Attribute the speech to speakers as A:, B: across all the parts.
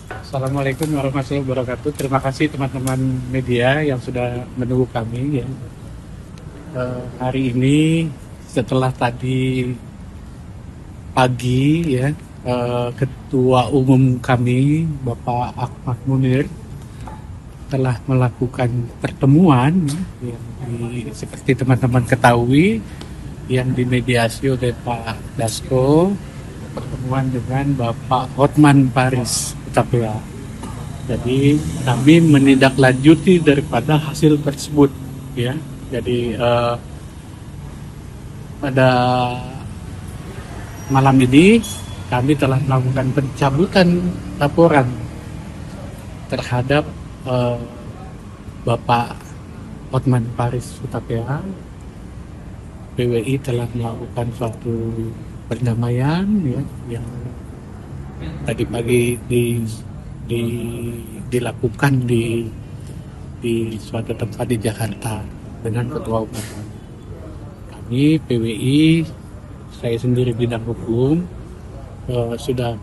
A: Assalamualaikum warahmatullahi wabarakatuh. Terima kasih teman-teman media yang sudah menunggu kami ya. Hari ini setelah tadi pagi ya, Ketua Umum kami Bapak Ahmad Munir telah melakukan pertemuan yang seperti teman-teman ketahui yang dimediasi oleh Pak Dasko, pertemuan dengan Bapak Hotman Paris Hutapea. Jadi kami menindaklanjuti daripada hasil tersebut ya. Jadi pada malam ini kami telah melakukan pencabutan laporan terhadap Bapak Hotman Paris Hutapea. PWI telah melakukan suatu perdamaian ya, yang tadi pagi dilakukan di suatu tempat di Jakarta dengan Ketua Umum. Kami PWI, saya sendiri bidang hukum, sudah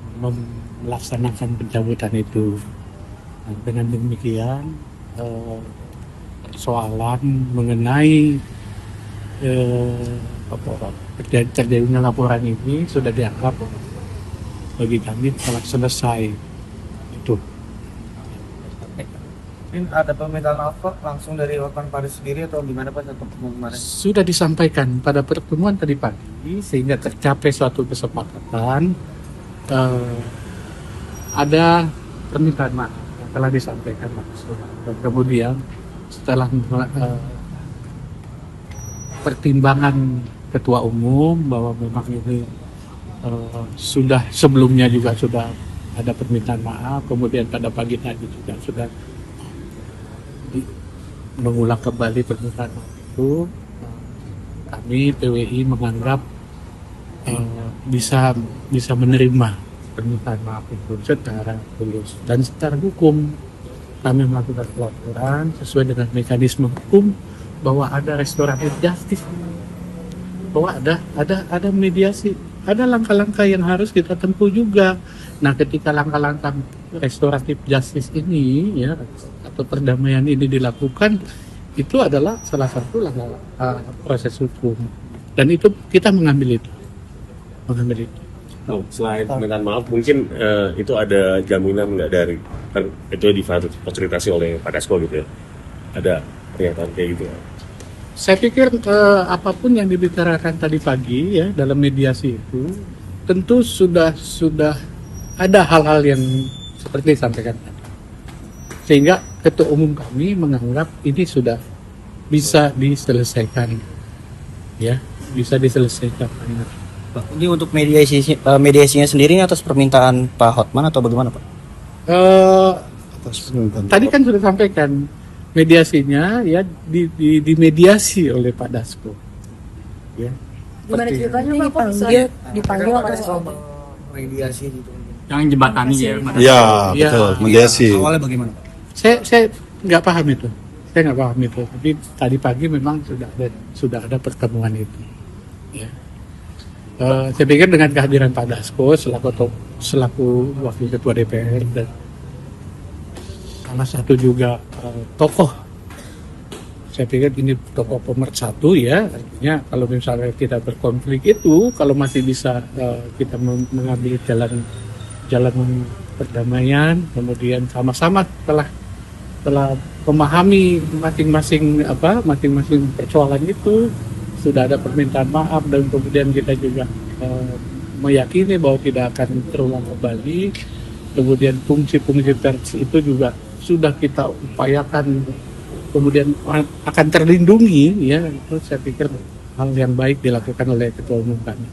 A: melaksanakan pencabutan itu. Nah, dengan demikian persoalan mengenai terjadinya laporan ini sudah dianggap bagi kami telah selesai. Itu.
B: Mungkin ada permintaan maaf Pak langsung dari Hotman Paris sendiri atau gimana Pak untuk kemarin?
A: Sudah disampaikan pada pertemuan tadi pagi sehingga tercapai suatu kesepakatan. Ada permintaan maaf yang telah disampaikan langsung. Dan kemudian setelah pertimbangan Ketua Umum bahwa memang ini sudah sebelumnya juga sudah ada permintaan maaf, kemudian pada pagi tadi juga sudah mengulang kembali permintaan maaf itu, kami PWI menganggap bisa menerima permintaan maaf itu secara tulus dan secara hukum. Kami melakukan pelaporan sesuai dengan mekanisme hukum bahwa ada restoratif justice, bahwa ada mediasi, ada langkah-langkah yang harus kita tempuh juga. Nah, ketika langkah-langkah restoratif justice ini ya atau perdamaian ini dilakukan, itu adalah salah satu langkah proses hukum, dan itu kita mengambil itu.
C: Oh, selain permintaan maaf, mungkin itu ada jaminan nggak dari kan itu difasilitasi oleh Pak Dasko gitu ya? Ada pernyataan kayak gitu ya?
A: Saya pikir apapun yang dibicarakan tadi pagi ya dalam mediasi itu tentu sudah ada hal-hal yang seperti disampaikan tadi, sehingga Ketua Umum kami menganggap ini sudah bisa diselesaikan ya, bisa diselesaikan.
D: Pak, ini untuk mediasinya sendiri atas permintaan Pak Hotman atau bagaimana Pak?
A: Tadi kan sudah sampaikan mediasinya ya dimediasi oleh Pak Dasko. Ya.
E: Gimana ceritanya Pak? Kok bisa dipanggil atau
B: Mediasi gitu.
F: Yang jembatani ya.
G: Ya,
A: Ya.
G: betul. Mediasi.
D: Awalnya bagaimana Pak?
A: Saya nggak paham itu. Tapi tadi pagi memang sudah ada pertemuan itu. Ya. Saya pikir dengan kehadiran Pak Dasko selaku Wakil Ketua DPR dan salah satu juga tokoh, saya pikir ini tokoh pemersatu ya, artinya kalau misalnya kita berkonflik itu, kalau masih bisa kita mengambil jalan perdamaian, kemudian sama-sama telah memahami masing-masing persoalan itu, sudah ada permintaan maaf, dan kemudian kita juga meyakini bahwa tidak akan terulang kembali. Kemudian fungsi-fungsi pers itu juga sudah kita upayakan kemudian akan terlindungi ya. Itu saya pikir hal yang baik dilakukan oleh Ketua Umum kami.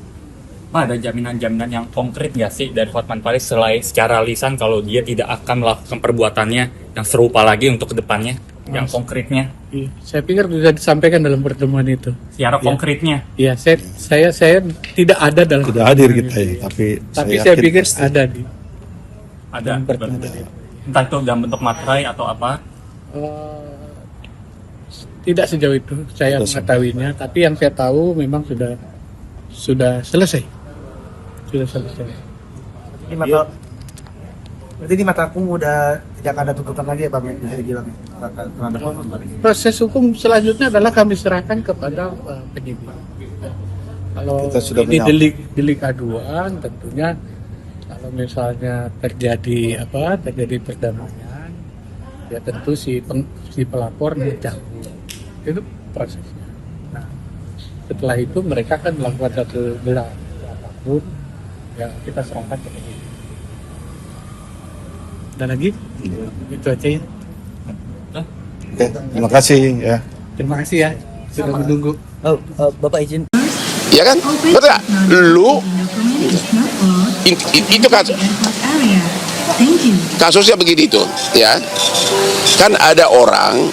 F: Pak, ada jaminan-jaminan yang konkret nggak sih dari Hotman Paris selain secara lisan kalau dia tidak akan melakukan perbuatannya yang serupa lagi untuk kedepannya? Yang konkretnya?
A: Iya, saya pikir sudah disampaikan dalam pertemuan itu.
F: Secara konkretnya?
A: Iya, saya tidak ada dalam.
G: Tidak hadir kita ya, tapi
A: saya
G: yakin
A: pikir
G: pasti.
A: ada di.
F: Ada.
A: Pertemuan.
F: Entah itu dalam bentuk materai atau apa?
A: Tidak sejauh itu saya mengetahuinya, tapi yang saya tahu memang sudah selesai. Sudah selesai.
B: Ini Berarti di mataku udah tidak ada tuntutan lagi ya Bang, bisa dibilang terhadap Hotman Paris.
A: Proses hukum selanjutnya adalah kami serahkan kepada penyidik. Kalau
G: Kita sudah
A: ini
G: punya-
A: delik aduan, tentunya kalau misalnya terjadi perdamaian, ya tentu si pelapor dicabut. Itu prosesnya. Nah, setelah itu mereka akan melakukan satu gelar apapun, ya kita serahkan ke penyidik. Dan lagi, itu aja ya.
G: Oke, terima kasih ya.
A: Terima kasih ya sudah menunggu.
D: Bapak izin.
H: Ya kan? Betul nggak? Lu itu kasusnya begini tuh, ya. Kan ada orang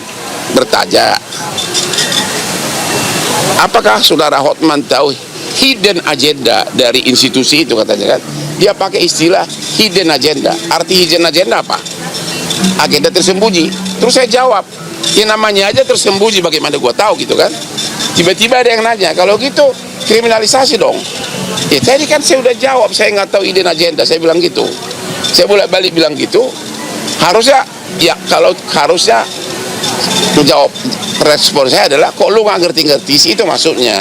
H: bertanya, apakah saudara Hotman tahu hidden agenda dari institusi itu, katanya kan? Dia pakai istilah hidden agenda. Arti hidden agenda apa? Agenda tersembunyi. Terus saya jawab, ya namanya aja tersembunyi, bagaimana gua tahu gitu kan? Tiba-tiba ada yang nanya, kalau gitu kriminalisasi dong. Ya tadi kan saya udah jawab, saya nggak tahu hidden agenda, saya bilang gitu. Saya bolak-balik bilang gitu. Harusnya, ya kalau harusnya menjawab, respon saya adalah, kok lu nggak ngerti-ngerti sih, itu maksudnya.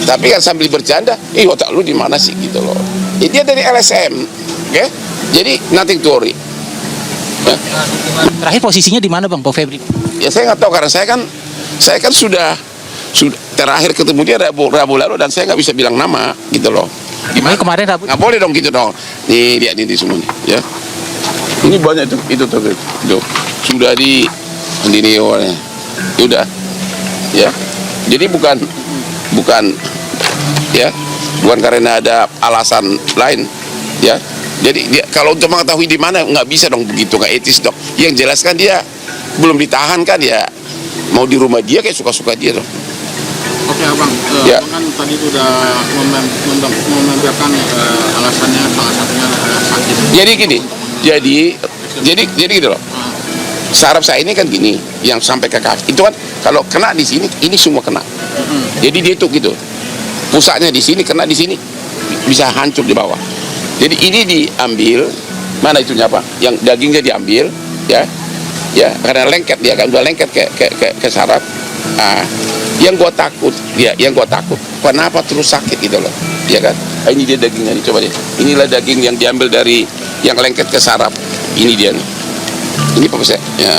H: Tapi kan sambil bercanda, otak lu di mana sih gitu loh. Dia dari LSM, oke? Jadi nothing to worry.
D: Terakhir posisinya di mana Bang, Pak Febri?
H: Ya saya nggak tahu, karena saya kan sudah terakhir ketemu dia Rabu lalu, dan saya nggak bisa bilang nama gitu loh. Gimana?
D: Kemarin Rabu.
H: Nggak boleh dong gitu dong. Nih lihat ini semua nih, ya. Ini banyak tuh, itu sudah di sendiri orangnya. Udah, ya. Jadi bukan ya, bukan karena ada alasan lain, ya. Jadi dia, kalau untuk mengetahui di mana, nggak bisa dong begitu, nggak etis dong. Yang jelas kan dia belum ditahan kan, ya mau di rumah dia kayak suka-suka dia dong.
I: Oke Abang,
H: Ya.
I: Abang kan tadi sudah membeberkan alasannya, salah satunya adalah sakit.
H: Jadi gini, jadi gitu loh. Saraf saya ini kan gini, yang sampai ke kaki itu kan kalau kena di sini, ini semua kena. Jadi dia tuh gitu, pusatnya di sini, kena di sini, bisa hancur di bawah. Jadi ini diambil, mana itunya apa? Yang dagingnya diambil, ya, karena lengket dia kan, udah lengket ke saraf. Nah, yang gua takut, kenapa terus sakit gitu loh, ya kan? Nah, ini dia dagingnya nih, coba deh. Inilah daging yang diambil dari yang lengket ke saraf. Ini dia nih. Ini apa saya? Ya.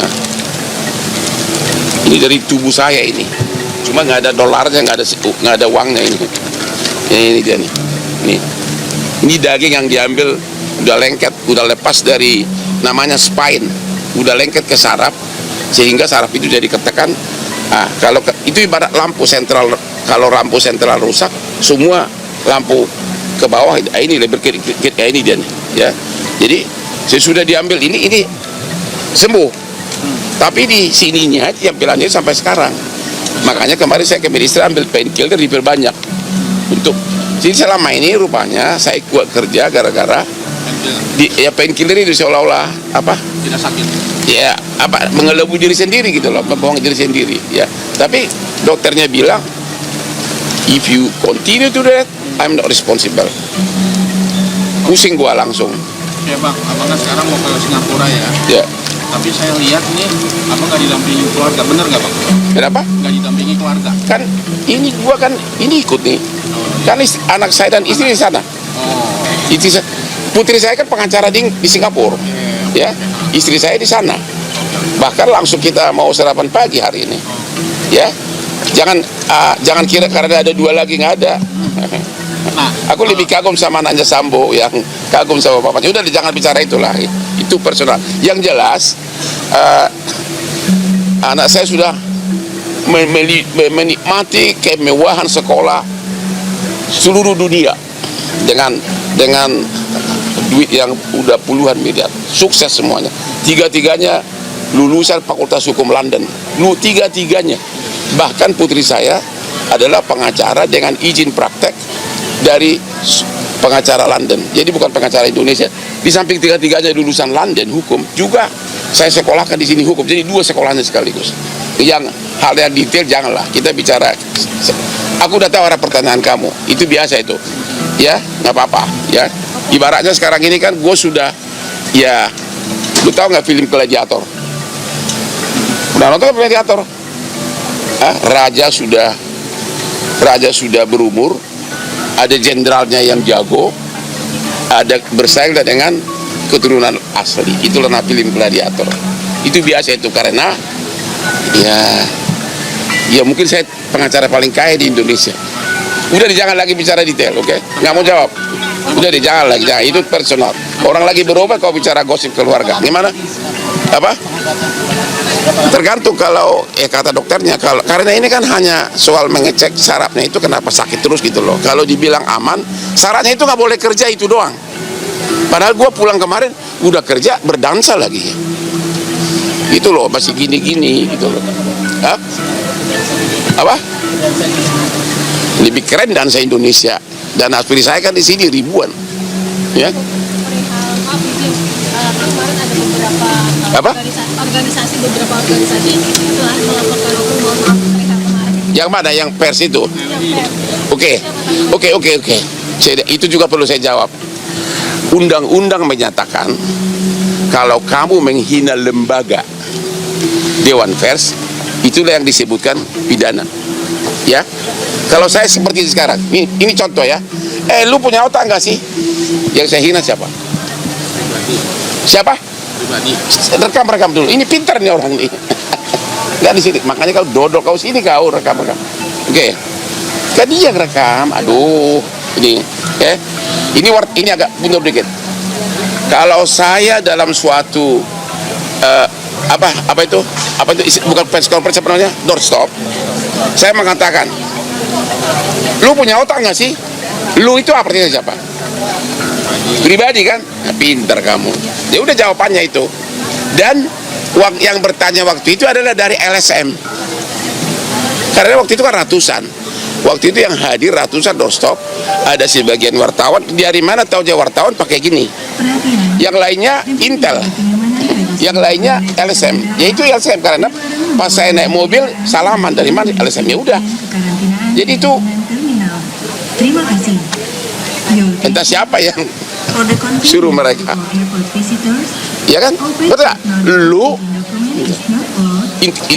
H: Ini dari tubuh saya ini. Cuma nggak ada dolarnya, nggak ada uangnya ini. Ini dia nih. Ini daging yang diambil udah lengket, udah lepas dari namanya spine, udah lengket ke saraf, sehingga saraf itu jadi ketekan. Nah, itu ibarat lampu sentral. Kalau lampu sentral rusak, semua lampu ke bawah ini lebih kayak ini dia nih, ya. Jadi sesudah diambil ini sembuh. Tapi di sininya tampilannya sampai sekarang. Makanya kemarin saya ke medis ambil painkiller diperbanyak untuk. Jadi selama ini rupanya saya kuat kerja gara-gara painkiller itu seolah-olah apa?
I: Tidak sakit.
H: Ya, mengelabui diri sendiri gitu loh, membohongi diri sendiri, ya. Tapi dokternya bilang, if you continue to that, I'm not responsible. Pusing gua langsung.
I: Ya Bang, Abang kan sekarang mau ke Singapura ya.
H: Ya.
I: Tapi saya lihat nih, Abang nggak didampingi keluarga, bener nggak Bang?
H: Kenapa?
I: Nggak didampingi keluarga.
H: Kan gua kan ikut nih. Kan anak saya dan istri di sana. Putri saya kan pengacara di Singapura, ya. Istri saya di sana. Bahkan langsung kita mau sarapan pagi hari ini, ya. Jangan kira karena ada dua lagi, nggak ada. Aku lebih kagum sama anaknya Sambo yang kagum sama bapaknya. Udah, jangan bicara itulah, itu personal. Yang jelas anak saya sudah menikmati kemewahan sekolah seluruh dunia dengan duit yang udah puluhan miliar, sukses semuanya. Tiga-tiganya lulusan Fakultas Hukum London, tiga-tiganya. Bahkan putri saya adalah pengacara dengan izin praktek dari pengacara London. Jadi bukan pengacara Indonesia. Di samping tiga-tiganya lulusan London hukum, juga saya sekolahkan di sini hukum. Jadi dua sekolahnya sekaligus. Yang hal yang detail janganlah kita bicara. Aku udah tahu arah pertanyaan kamu. Itu biasa itu. Ya, nggak apa-apa. Ya, ibaratnya sekarang ini kan gue sudah ya Lu tahu nggak film Gladiator? Udah nonton Gladiator? Raja sudah berumur, ada jenderalnya yang jago, ada bersaing dengan keturunan asli. Itulah film Gladiator. Itu biasa itu karena ya mungkin saya pengacara paling kaya di Indonesia. Udah jangan lagi bicara detail, oke? Nggak mau jawab. Udah jangan lagi, jangan. Itu personal. Orang lagi berobat kau bicara gosip keluarga. Gimana? Apa? Tergantung kalau kata dokternya, karena ini kan hanya soal mengecek sarafnya itu kenapa sakit terus gitu loh. Kalau dibilang aman, syaratnya itu nggak boleh kerja itu doang. Padahal gue pulang kemarin udah kerja berdansa lagi. Itu loh masih gini-gini gitu loh. Apa? Lebih keren dansa Indonesia, dan aspirasi saya kan di sini ribuan, ya.
E: Kemarin ada
H: Apa?
E: beberapa organisasi telah melaporkan hukum mohon maaf perihal kemarin.
H: Yang mana? Yang pers itu? Oke. Itu juga perlu saya jawab. Undang-undang menyatakan kalau kamu menghina lembaga Dewan Pers, itulah yang disebutkan pidana. Ya. Kalau saya seperti sekarang, ini contoh ya. Lu punya otak nggak sih? Yang saya hina siapa? Siapa? Rekam dulu. Ini pintar nih orang nih. Nggak di sini. Makanya kalau dodol kau sini kau rekam. Oke. Kan dia yang rekam. Aduh. Ini. Ini agak mundur dikit. Kalau saya dalam suatu apa itu bukan press conference apa namanya, doorstop, saya mengatakan, lu punya otak nggak sih? Lu itu artinya siapa? Pribadi kan? Nah, pintar kamu. Ya udah jawabannya itu. Dan yang bertanya waktu itu adalah dari LSM. Karena waktu itu kan ratusan. Waktu itu yang hadir ratusan doorstop. Ada sebagian wartawan. Dari mana tahu aja wartawan pakai gini. Yang lainnya Intel. Yang lainnya LSM. Yaitu LSM karena pas saya naik mobil salaman dari mana LSM, ya udah. Jadi itu
J: terima kasih.
H: entah siapa yang suruh mereka. Ya kan? Betul gak? Lu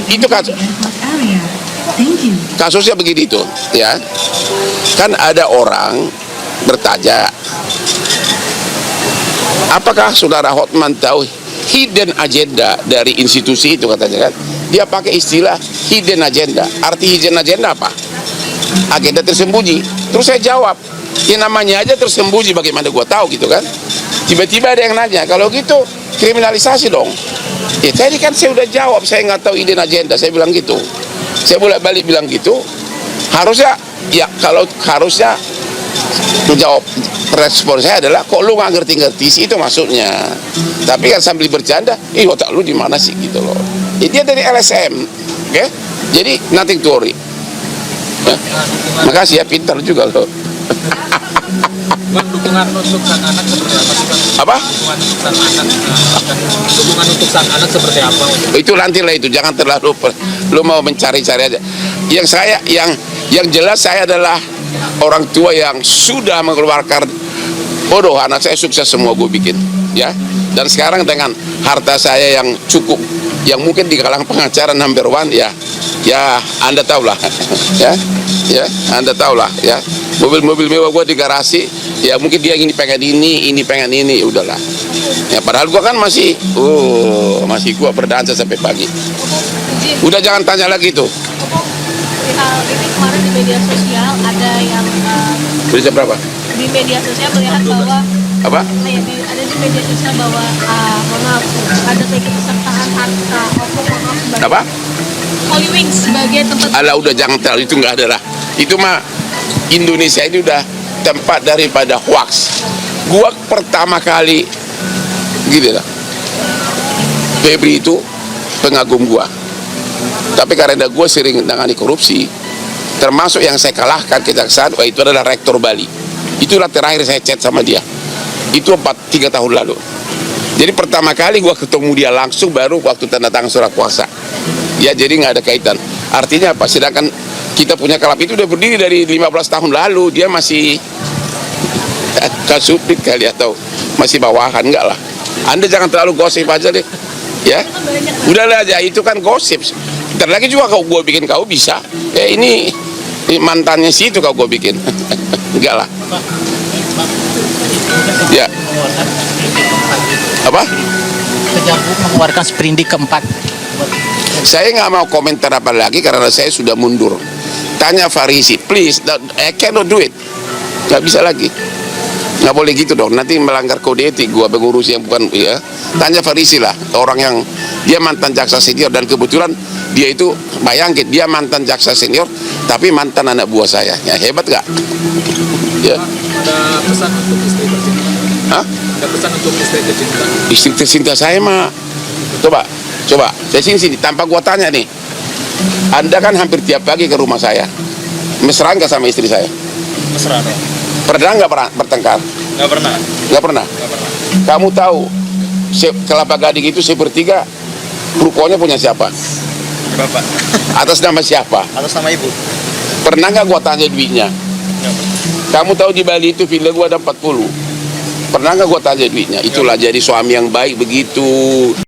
H: itu kasusnya begini itu, ya. Kan ada orang bertanya, apakah saudara Hotman tahu hidden agenda dari institusi itu, katanya kan? Dia pakai istilah hidden agenda. Arti hidden agenda apa? Agenda tersembunyi. Terus saya jawab, ya namanya aja tersembunyi, bagaimana gua tahu gitu kan? Tiba-tiba ada yang nanya, kalau gitu kriminalisasi dong. Ya tadi kan saya udah jawab, saya nggak tahu hidden agenda, saya bilang gitu. Saya bolak-balik bilang gitu. Harusnya, ya kalau harusnya menjawab, respon saya adalah, kok lu nggak ngerti-ngerti sih, itu maksudnya. Tapi kan sambil bercanda, otak lu di mana sih gitu loh. Dia dari LSM, oke? Jadi nothing to worry. Makasih ya, pintar juga loh.
I: Dukungan untuk sang anak seperti apa sih, Bang?
H: Apa?
I: Dukungan untuk sang anak seperti apa?
H: Itu nanti lah, itu jangan terlalu lu mau mencari-cari aja. Yang jelas saya adalah orang tua yang sudah mengeluarkan, anak saya sukses semua gue bikin, ya. Dan sekarang dengan harta saya yang cukup, yang mungkin di kalangan pengacara number one, ya Anda tahulah, ya Anda tahulah, ya. Mobil-mobil mewah gue di garasi, ya mungkin dia pengen ini, udahlah. Ya padahal gue kan masih gue berdansa sampai pagi. Udah jangan tanya lagi tuh.
E: Ini kemarin di media sosial ada yang
H: Berita berapa?
E: di media sosial melihat bahwa
H: Apa?
E: ada di media sosial bahwa ada keikutsertaan harta
H: Apa?
E: Holy Wings sebagai tempat.
H: Alah udah jangan terlalu, itu nggak ada lah. Itu mah Indonesia ini udah tempat daripada hoax. Gua pertama kali gitu lah. Febri itu pengagum gua. Tapi karena gua sering menangani korupsi, termasuk yang saya kalahkan kejaksaan, itu adalah Rektor Bali. Itulah terakhir saya chat sama dia. Itu 3 tahun lalu. Jadi pertama kali gua ketemu dia langsung baru waktu tanda tangan surat kuasa. Ya jadi nggak ada kaitan. Artinya apa? Sedangkan kita punya klub itu udah berdiri dari 15 tahun lalu. Dia masih kasupit kali atau masih bawahan, enggak lah. Anda jangan terlalu gosip aja deh. Ya, udahlah aja, itu kan gosip. Ntar lagi juga kau gue bikin kau bisa. Ini mantannya situ kau gue bikin. Enggak lah. Ya. Apa?
K: Kejagung mengeluarkan sprindik keempat.
H: Saya nggak mau komentar apa lagi karena saya sudah mundur. Tanya Farisi, please, I cannot do it. Nggak bisa lagi. Nggak boleh gitu dong, nanti melanggar kode etik gua pengurus yang bukan, ya. Tanya Farisi lah, orang yang dia mantan jaksa senior dan kebetulan dia itu, bayangin, dia mantan jaksa senior tapi mantan anak buah saya. Ya, hebat nggak? Ya.
I: Ada pesan untuk istri tercinta?
H: Hah?
I: Ada pesan untuk istri tercinta?
H: Istri tercinta saya mah, coba, saya sini, tanpa gua tanya nih. Anda kan hampir tiap pagi ke rumah saya. Mesra nggak sama istri saya?
I: Mesra dong.
H: Pernah nggak bertengkar?
I: Nggak pernah.
H: Nggak pernah. Kamu tahu Kelapa Gading itu sepertiga rukonya punya siapa?
I: Bapak.
H: Atas nama siapa?
I: Atas nama ibu.
H: Pernah nggak gua tanya duitnya? Kamu tahu di Bali itu villa gua ada 40. Pernah nggak gua tanya duitnya? Itulah jadi suami yang baik begitu.